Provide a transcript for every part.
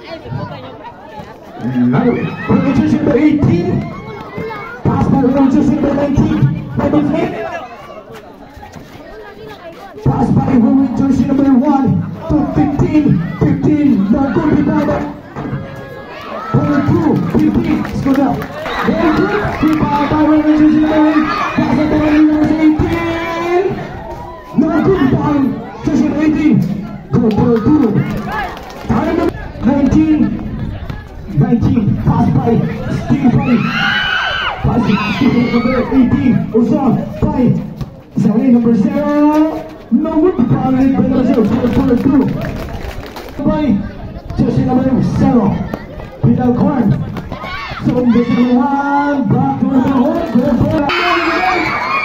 Jersey number 18. Pass by jersey number 19. Number 10. Pass by jersey number 1 to 15. 15. Now good rebound. Number 2. 15. Let's go now. Very good. Rebound by jersey number 8. Pass by number 18. No good rebound. Jersey number 18. Good. Time number 19. 19, pass by Stephen. Pass Stephen number 18. Ozon by Zane number 0. No good rebound by number 0. Number 2. By jersey number 0. Vidal Korn. So jersey number 1. Back to number 1.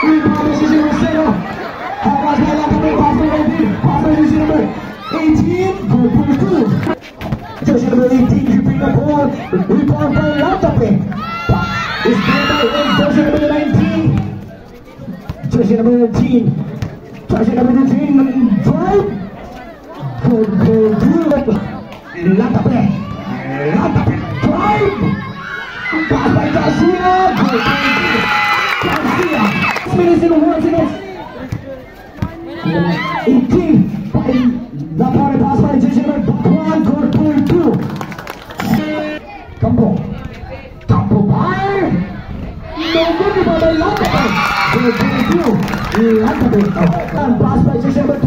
Rebound jersey number 0. Pass by number 18. Pass by jersey number 18. Good for 2. Jersey number 18, dribbling the ball, rebound by Latape. It's played by jersey number 19. Jersey number 18. Jersey number 18, drive. Good. Latape, drive. Pass by Garcia. Good. Garcia. 6 minutes and 1 second. 18 by Lapore, pass by jersey number 1. Good. 2. Campo by no good by Latape. Good. Latape. Pass by jersey number 2.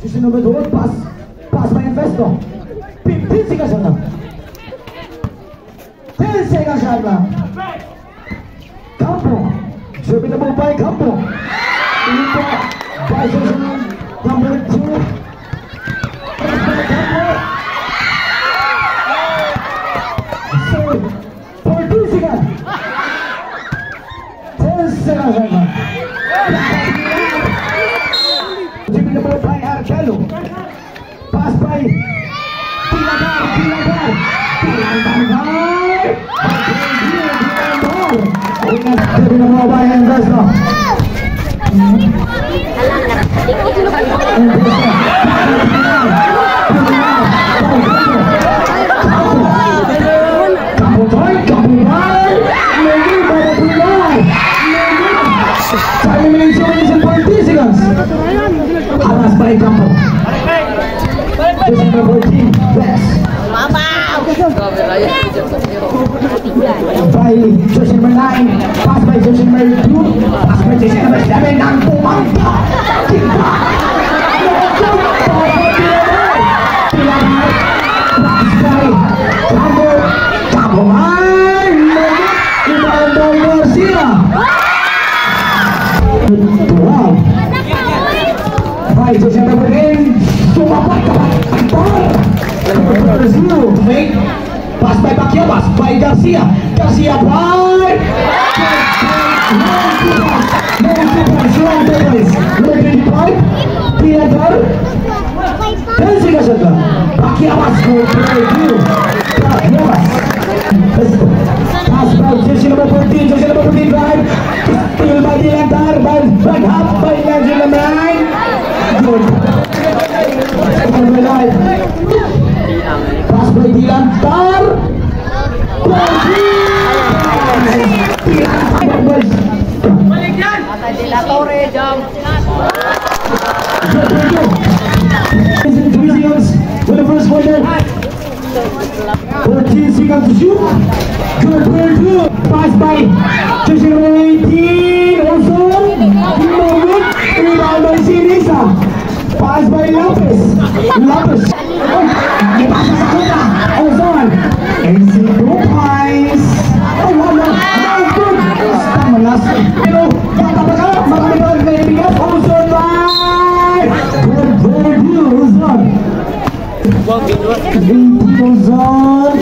Jersey number 2. Pass by Investo. 15 seconds na. 10 seconds na. Campo. Dribbling the ball by Campo. By jersey number 2. Dribbling the ball by Arcelo. Pass by Tilagar. Dribbling the ball by Investo. Alas by Campo. Jersey number 14, Rex. By jersey number 9, pass by jersey number 2, pass by jersey number 7, dan pumangka. Pass by Campo Garcia. By jersey number 10, sumapat pass by Paquiabas, by Garcia by Tilagar. 10 seconds ago. Paquiabas pass by jersey number 14, drive. Still by Tilagar, by half by jersey number 9. Good. Pass by Tilagar. With the first quarter, 14 seconds to shoot. Good. Pass by jersey number 18. Also, no good. Rebound by Sinisa. Pass by Lopez. Ipasa sa kuta. Ozon. And si 2 points. Wala. Good. Tama last. Pero, bata pa ka. Marami pa nagbibigas. Ozon by. Good. Ozon. Ozon.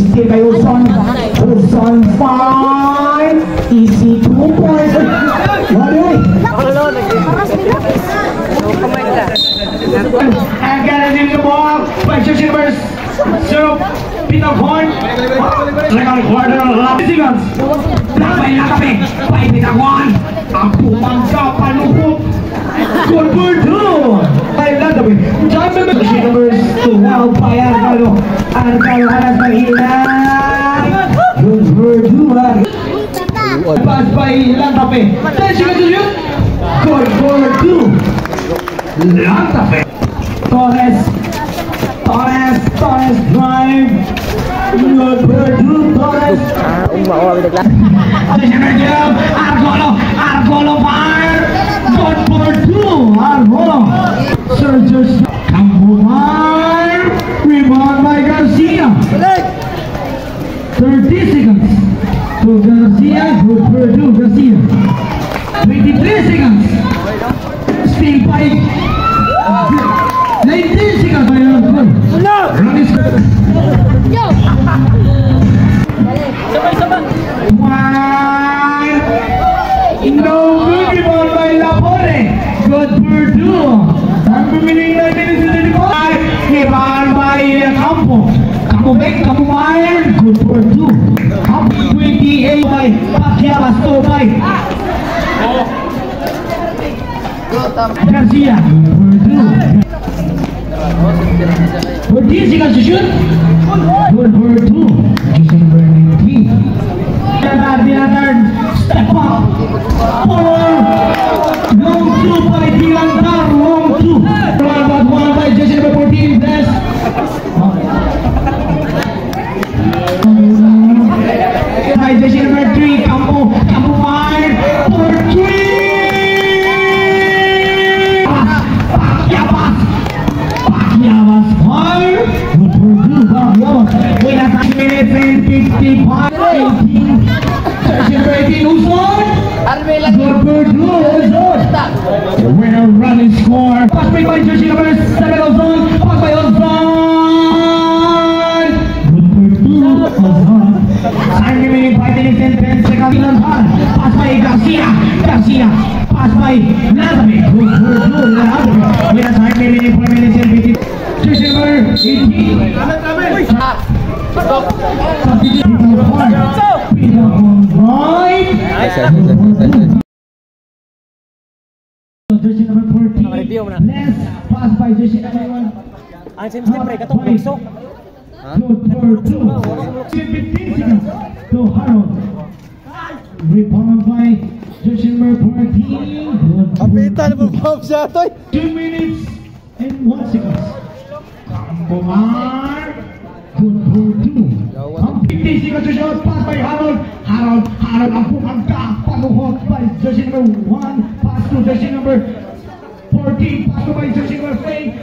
Still by Ozon. Ozon 5. Easy 2 points. And getting the ball by jersey number 0, Peter Horn. Second quarter, 11 seconds. Block by Latape, by Peter Horn. Ang pumangka, palupok. Good for 2. Lantabi. Jersey number 2 held by Arcalo. Arcalo hanap ng hilang. Good for 2. Pass by Lantabi. 10 seconds to shoot. Good for 2. Lantabi. Torres drive. Good for 2. Torres. Argolo fire. Good for 2. Argolo. Surges. Campo fire. Rebound by Garcia. 30 seconds to Garcia. Good for 2. Garcia. 23 seconds. Steal by 19 seconds by Argolo. Running score. No good rebound by Lapore. Good for 2. Time remaining 9 minutes to 35. Rebound by Campo. Campo back, Campo fire. Good for 2. Campo 28 by Pacquiao. Stole by Garcia. Good for 2. 14 seconds to shoot. Good for 2. Just number 19. The other step up. 4. Long 2 by Dilantar. Long 2. One by Jesse number 14. Bless. By Jesse number 3. Campo 5. For 3. Pacquiao fire. Good for 2. Pacquiao. Wait a minute and 55. 18. Number 18, Uson. Good for 2, Uson. The winner running score. Pass by jersey number 7, Uson. Pass by Uson. Good for 2, Uson. Time remaining 5 minutes and 10 seconds. Pass by Garcia. Pass by Lantabi. Good for 2, Lantabi. With a time remaining 4 minutes and 50. Jersey number 18. Jersey number 14. Less pass by jersey number 1. Good for 2. 15 seconds to Harold. Rebound by jersey number 14. 2 minutes and 1 second. Kumar. Good for 2. 50 seconds to shot. Pass by Harold. Harold ang pumangka. Panuhot by jersey number 1. Pass to jersey number 14. Pass to by jersey number 8.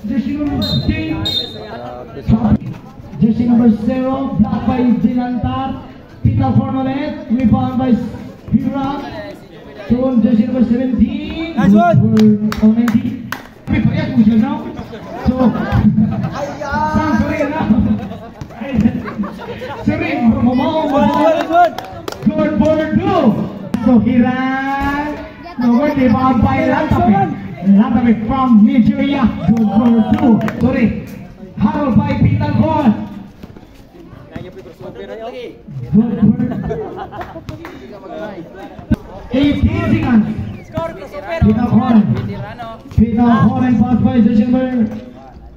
Jersey number 16. Jersey number 0. Block by Dilantar. Pick-up for Nolet. Rebound by Hiram. To jersey number 17. Nice one. For 19. So, sorry now. Sorry, good for 2. So Hiran, no rebound by Lantabi from Nigeria. Good for 2. Sorry, Harold by Pitan Ball. Good for 18 seconds. Peter Holland pass by jersey number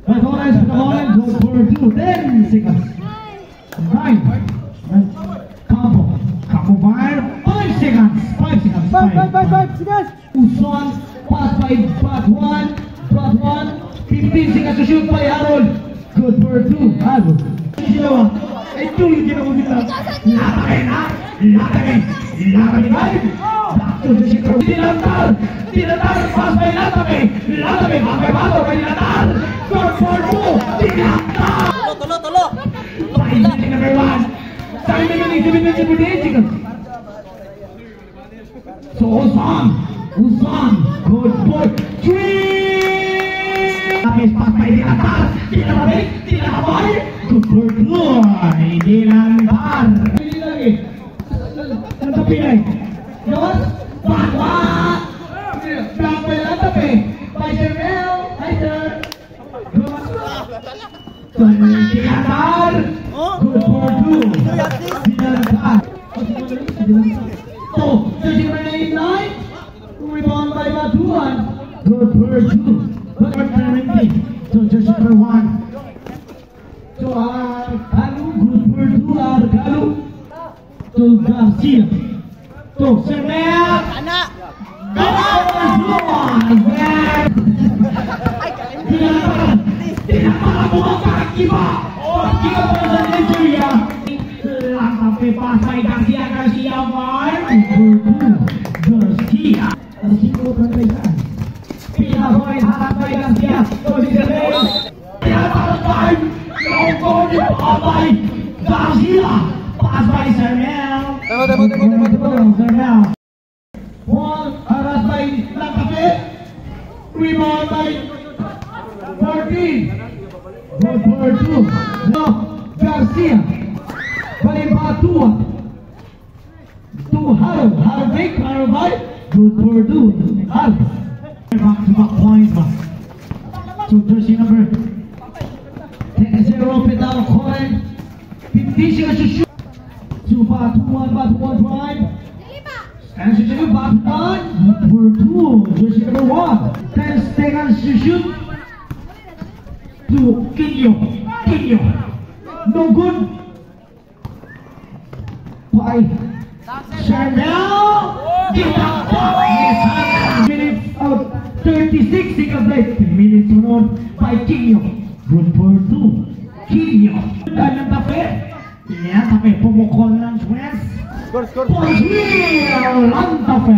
by Torres. Peter Holland goes for 2. 10 seconds. 9. Campo fire. 5 seconds. 5 seconds. 5 seconds. Uson pass by Brad 1. 15 seconds to shoot by Harold. Good for 2. Harold. Ito yung ginawa nila. Latay. Dilantar, pass by Lantabi, bago by Dilantar. Good for 2, Dilantar. Tolo. Jersey number 1. Time remaining 7 minutes and 48 seconds. So Uson, good for 3. Pass by Dilantar, Dilantar. Good for 2, Dilantar. Pili lagi. Lantabi lagi. Yun. Bakwa! Block by Lantabi. By Jermel. Hi sir. Dilantar. Good for 2. Dilantar. So, jersey number 9. Rebound by Matuan. Good for 2. So jersey number 1. So Galu, group number 2 Galu. To Garcia. To Sermel. Anak. Tidak buang kaki pak. Kita berada di ya. Sampai pasai Garcia boy. Garcia. Risiko perbaikan. Pila boy sampai Garcia. Posisi terbaik. Pila terbaik. Logo di pasai Garcia. Pasai Sermel. Tembak. Sermel. Ball arah by Lakape. Rebound by 14. Ball for 2. Now Garcia. Balik Batua. To Harold. Harold by. Good for 2. Harold. Back to back points. So jersey number 10-0 pedal coin. 50 siya shoot. To Batu1 drive. And she took back 1 for 2. Jersey number 1. 10 seconds to shoot. To Kinyo. No good. 5. Chanel. Minutes out. 36 seconds left. 3 minutes on by Kinyo. Good for 2. Kinyo. Kanyang tape. Ya, tape pumukol ng Suez. Skor. Por here, Lantafe.